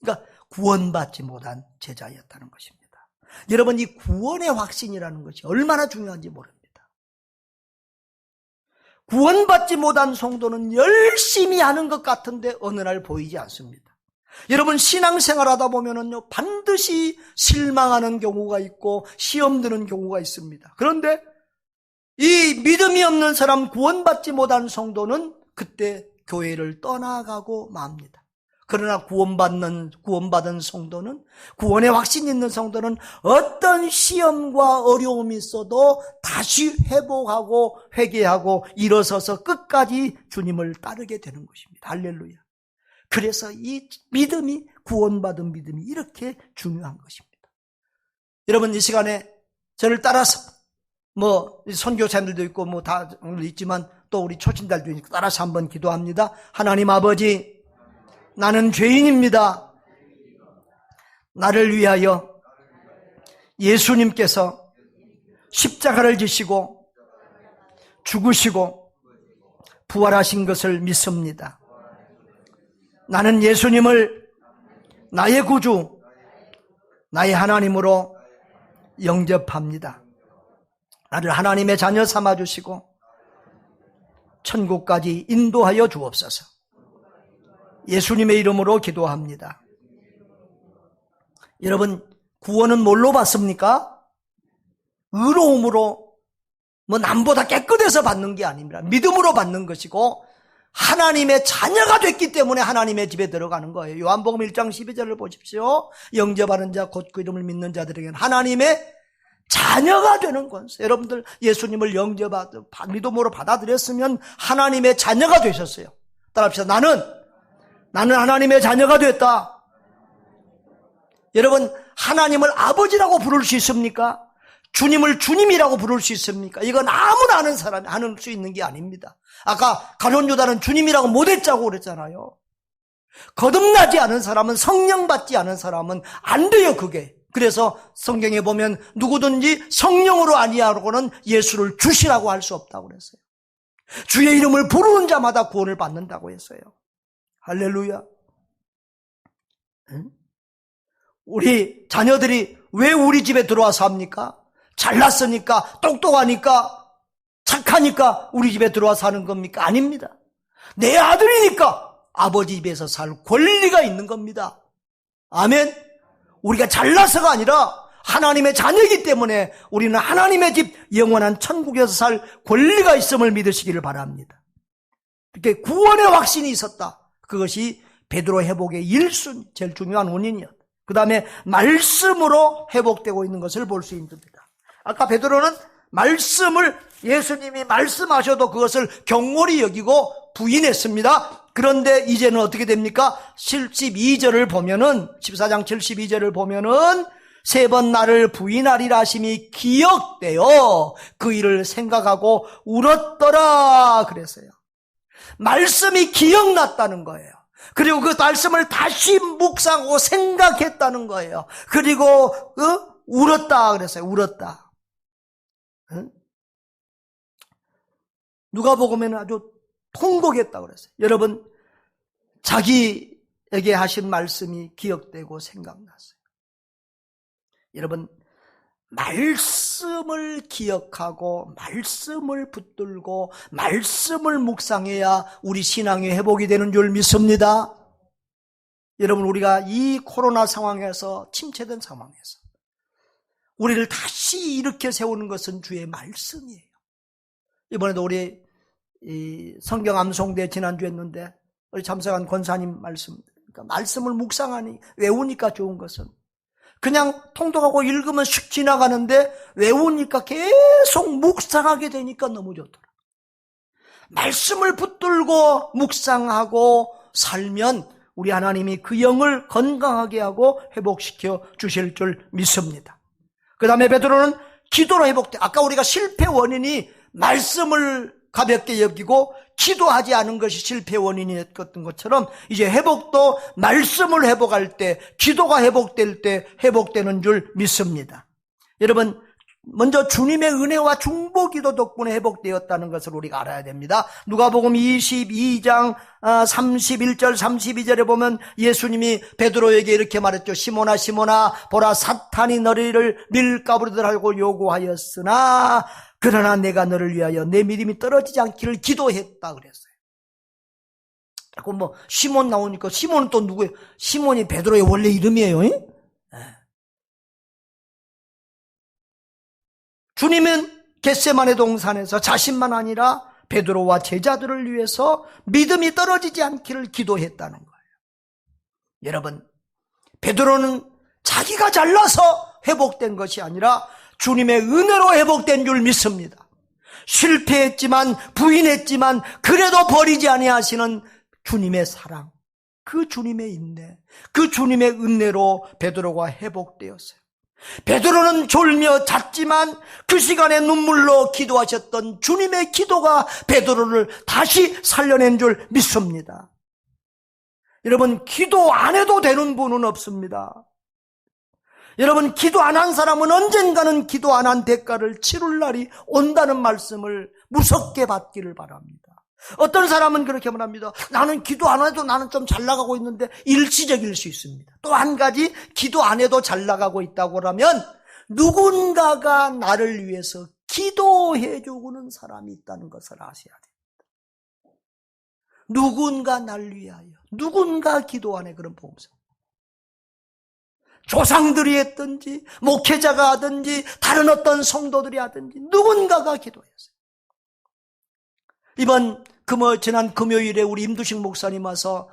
그러니까 구원받지 못한 제자였다는 것입니다. 여러분, 이 구원의 확신이라는 것이 얼마나 중요한지 모릅니다. 구원받지 못한 성도는 열심히 하는 것 같은데 어느 날 보이지 않습니다. 여러분, 신앙생활하다 보면은요, 반드시 실망하는 경우가 있고 시험 드는 경우가 있습니다. 그런데 이 믿음이 없는 사람, 구원받지 못한 성도는 그때 교회를 떠나가고 맙니다. 그러나 구원받은 성도는, 구원의 확신 있는 성도는 어떤 시험과 어려움이 있어도 다시 회복하고 회개하고 일어서서 끝까지 주님을 따르게 되는 것입니다. 할렐루야. 그래서 이 믿음이, 구원받은 믿음이 이렇게 중요한 것입니다. 여러분, 이 시간에 저를 따라서 선교사님들도 있고 다 있지만 또 우리 초신달도 있고 따라서 한번 기도합니다. 하나님 아버지, 나는 죄인입니다. 나를 위하여 예수님께서 십자가를 지시고 죽으시고 부활하신 것을 믿습니다. 나는 예수님을 나의 구주, 나의 하나님으로 영접합니다. 나를 하나님의 자녀 삼아주시고 천국까지 인도하여 주옵소서. 예수님의 이름으로 기도합니다. 여러분, 구원은 뭘로 받습니까? 의로움으로, 남보다 깨끗해서 받는 게 아닙니다. 믿음으로 받는 것이고 하나님의 자녀가 됐기 때문에 하나님의 집에 들어가는 거예요. 요한복음 1장 12절을 보십시오. 영접하는 자, 곧 그 이름을 믿는 자들에게는 하나님의 자녀가 되는 권세. 여러분들 예수님을 믿음으로 받아들였으면 하나님의 자녀가 되셨어요. 따라합시다. 나는 하나님의 자녀가 됐다. 여러분, 하나님을 아버지라고 부를 수 있습니까? 주님을 주님이라고 부를 수 있습니까? 이건 아무나 아는 사람이 아는 수 있는 게 아닙니다. 아까 가룟 유다는 주님이라고 못했자고 그랬잖아요. 거듭나지 않은 사람은, 성령 받지 않은 사람은 안 돼요, 그게. 그래서 성경에 보면 누구든지 성령으로 아니하고는 예수를 주시라고 할 수 없다고 그랬어요. 주의 이름을 부르는 자마다 구원을 받는다고 했어요. 할렐루야. 우리 자녀들이 왜 우리 집에 들어와서 합니까? 잘났으니까, 똑똑하니까, 착하니까 우리 집에 들어와서 하는 겁니까? 아닙니다. 내 아들이니까 아버지 집에서 살 권리가 있는 겁니다. 아멘. 우리가 잘나서가 아니라 하나님의 자녀이기 때문에 우리는 하나님의 집, 영원한 천국에서 살 권리가 있음을 믿으시기를 바랍니다. 이렇게 구원의 확신이 있었다. 그것이 베드로 회복의 1순위, 제일 중요한 원인이었다. 그 다음에 말씀으로 회복되고 있는 것을 볼 수 있습니다. 아까 베드로는 말씀을, 예수님이 말씀하셔도 그것을 경홀히 여기고 부인했습니다. 그런데 이제는 어떻게 됩니까? 72절을 보면은, 14장 72절을 보면은, 3번 나를 부인하리라 하심이 기억되어 그 일을 생각하고 울었더라 그랬어요. 말씀이 기억났다는 거예요. 그리고 그 말씀을 다시 묵상하고 생각했다는 거예요. 그리고 울었다 그랬어요. 울었다. 누가복음에는 아주 통곡했다고 그랬어요. 여러분, 자기에게 하신 말씀이 기억되고 생각났어요. 여러분, 말씀을 기억하고 말씀을 붙들고 말씀을 묵상해야 우리 신앙의 회복이 되는 줄 믿습니다. 여러분, 우리가 이 코로나 상황에서, 침체된 상황에서 우리를 다시 일으켜 세우는 것은 주의 말씀이에요. 이번에도 우리 이 성경 암송대 지난주에 했는데 우리 참석한 권사님 말씀을 묵상하니 외우니까 좋은 것은 그냥 통독하고 읽으면 슉 지나가는데 외우니까 계속 묵상하게 되니까 너무 좋더라. 말씀을 붙들고 묵상하고 살면 우리 하나님이 그 영을 건강하게 하고 회복시켜 주실 줄 믿습니다. 그 다음에 베드로는 기도로 회복돼. 아까 우리가 실패 원인이 말씀을 가볍게 여기고 기도하지 않은 것이 실패 원인이었던 것처럼 이제 회복도 말씀을 회복할 때, 기도가 회복될 때 회복되는 줄 믿습니다. 여러분, 먼저 주님의 은혜와 중보기도 덕분에 회복되었다는 것을 우리가 알아야 됩니다. 누가복음 22장 31절 32절에 보면 예수님이 베드로에게 이렇게 말했죠. 시몬아 시몬아 보라 사탄이 너희를 밀가부르들 알고 요구하였으나 그러나 내가 너를 위하여 내 믿음이 떨어지지 않기를 기도했다 그랬어요. 자꾸 뭐 시몬 나오니까 시몬은 또 누구예요? 시몬이 베드로의 원래 이름이에요. 주님은 겟세마네 동산에서 자신만 아니라 베드로와 제자들을 위해서 믿음이 떨어지지 않기를 기도했다는 거예요. 여러분, 베드로는 자기가 잘나서 회복된 것이 아니라 주님의 은혜로 회복된 줄 믿습니다. 실패했지만 부인했지만 그래도 버리지 아니하시는 주님의 사랑, 그 주님의 인내, 그 주님의 은혜로 베드로가 회복되었어요. 베드로는 졸며 잤지만 그 시간에 눈물로 기도하셨던 주님의 기도가 베드로를 다시 살려낸 줄 믿습니다. 여러분, 기도 안 해도 되는 분은 없습니다. 여러분, 기도 안 한 사람은 언젠가는 기도 안 한 대가를 치룰 날이 온다는 말씀을 무섭게 받기를 바랍니다. 어떤 사람은 그렇게 말합니다. 나는 기도 안 해도 나는 좀 잘 나가고 있는데 일시적일 수 있습니다. 또 한 가지, 기도 안 해도 잘 나가고 있다고 하면 누군가가 나를 위해서 기도해 주는 사람이 있다는 것을 아셔야 됩니다. 누군가 날 위하여, 누군가 기도 안에 그런 보험사. 조상들이 했든지 목회자가 하든지 다른 어떤 성도들이 하든지 누군가가 기도했어요. 이번 지난 금요일에 우리 임두식 목사님 와서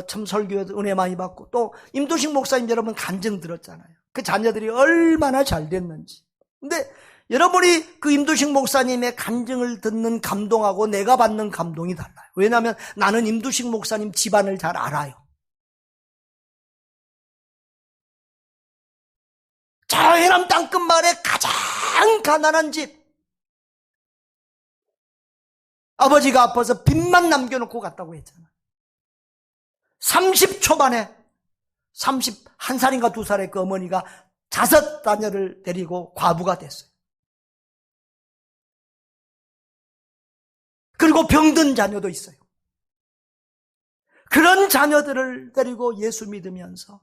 참 설교에도 은혜 많이 받고 또 임두식 목사님 여러분 간증 들었잖아요. 그 자녀들이 얼마나 잘 됐는지. 근데 여러분이 그 임두식 목사님의 간증을 듣는 감동하고 내가 받는 감동이 달라요. 왜냐하면 나는 임두식 목사님 집안을 잘 알아요. 저 해남 땅끝마을에 가장 가난한 집. 아버지가 아파서 빚만 남겨놓고 갔다고 했잖아. 30초만에 31살인가 2살의 그 어머니가 5 자녀를 데리고 과부가 됐어요. 그리고 병든 자녀도 있어요. 그런 자녀들을 데리고 예수 믿으면서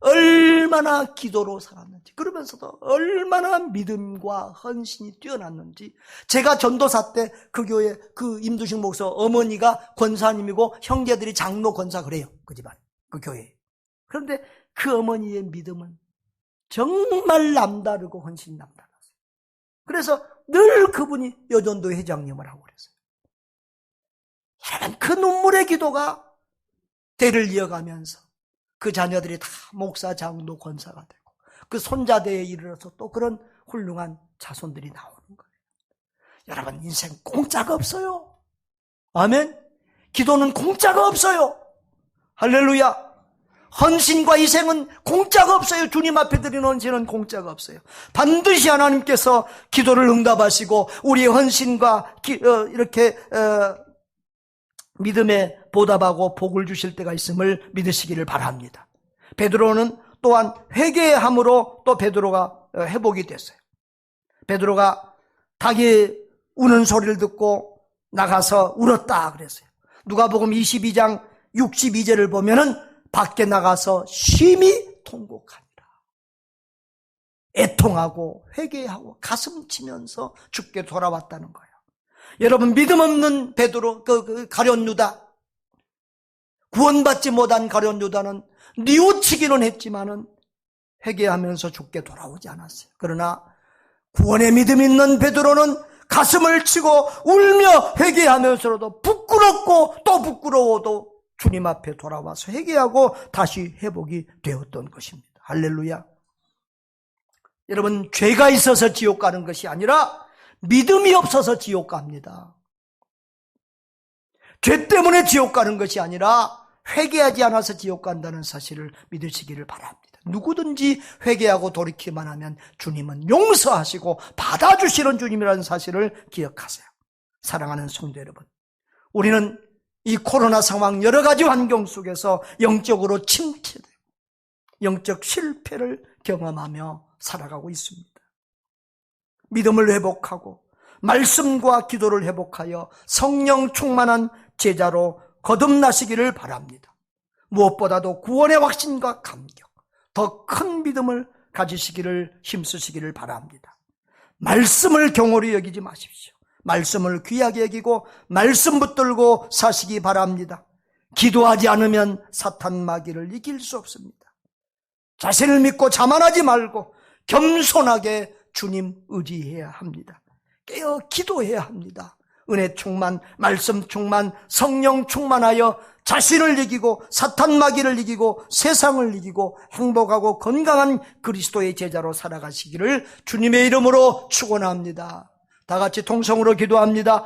얼마나 기도로 살았는지, 그러면서도 얼마나 믿음과 헌신이 뛰어났는지. 제가 전도사 때 그 교회 그 임두식 목사 어머니가 권사님이고 형제들이 장로 권사 그래요. 그 집안, 그 교회. 그런데 그 어머니의 믿음은 정말 남다르고 헌신이 남다랐어요. 그래서 늘 그분이 여전도 회장님을 하고 그랬어요. 여러분, 그 눈물의 기도가 대를 이어가면서 그 자녀들이 다 목사, 장로, 권사가 되고 그 손자대에 이르러서 또 그런 훌륭한 자손들이 나오는 거예요. 여러분, 인생 공짜가 없어요. 아멘. 기도는 공짜가 없어요. 할렐루야. 헌신과 희생은 공짜가 없어요. 주님 앞에 드리는 헌신은 공짜가 없어요. 반드시 하나님께서 기도를 응답하시고 우리의 헌신과 이렇게 믿음에 보답하고 복을 주실 때가 있음을 믿으시기를 바랍니다. 베드로는 또한 회개함으로 또 베드로가 회복이 됐어요. 베드로가 닭이 우는 소리를 듣고 나가서 울었다 그랬어요. 누가복음 22장 62절을 보면은 밖에 나가서 심히 통곡하니라. 애통하고 회개하고 가슴 치면서 주께 돌아왔다는 거예요. 여러분, 믿음 없는 베드로, 가룟 유다, 구원받지 못한 가룟 유다는 뉘우치기는 했지만은 회개하면서 주께 돌아오지 않았어요. 그러나 구원의 믿음 있는 베드로는 가슴을 치고 울며 회개하면서도 부끄럽고 또 부끄러워도 주님 앞에 돌아와서 회개하고 다시 회복이 되었던 것입니다. 할렐루야. 여러분, 죄가 있어서 지옥 가는 것이 아니라 믿음이 없어서 지옥 갑니다. 죄 때문에 지옥 가는 것이 아니라 회개하지 않아서 지옥 간다는 사실을 믿으시기를 바랍니다. 누구든지 회개하고 돌이키만 하면 주님은 용서하시고 받아주시는 주님이라는 사실을 기억하세요. 사랑하는 성도 여러분, 우리는 이 코로나 상황 여러 가지 환경 속에서 영적으로 침체되고 영적 실패를 경험하며 살아가고 있습니다. 믿음을 회복하고 말씀과 기도를 회복하여 성령 충만한 제자로 거듭나시기를 바랍니다. 무엇보다도 구원의 확신과 감격, 더 큰 믿음을 가지시기를 힘쓰시기를 바랍니다. 말씀을 경홀히 여기지 마십시오. 말씀을 귀하게 여기고 말씀 붙들고 사시기 바랍니다. 기도하지 않으면 사탄 마귀를 이길 수 없습니다. 자신을 믿고 자만하지 말고 겸손하게 주님 의지해야 합니다. 깨어 기도해야 합니다. 은혜 충만, 말씀 충만, 성령 충만하여 자신을 이기고 사탄 마귀를 이기고 세상을 이기고 행복하고 건강한 그리스도의 제자로 살아가시기를 주님의 이름으로 축원합니다. 다 같이 통성으로 기도합니다.